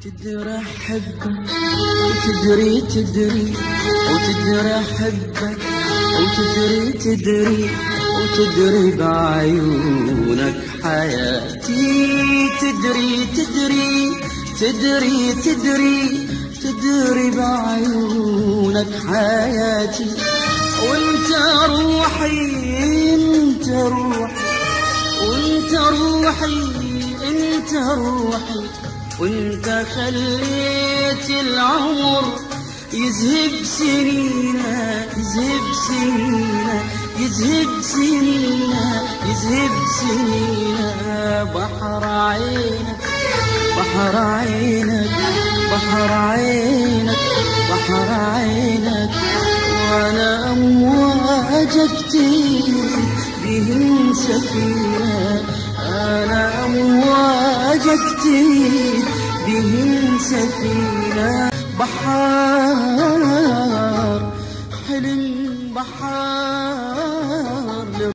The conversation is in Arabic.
تدري أحبك وتدري وتدري أحبك وتدري بعيونك حياتي. تدري بعيونك حياتي. وانت روحي وانت خليت العمر يذهب سنينا. بحر عينك وانا امواجك كتير بهم سفينة. انا امواجك كتير بهم سفينة. بحار حلم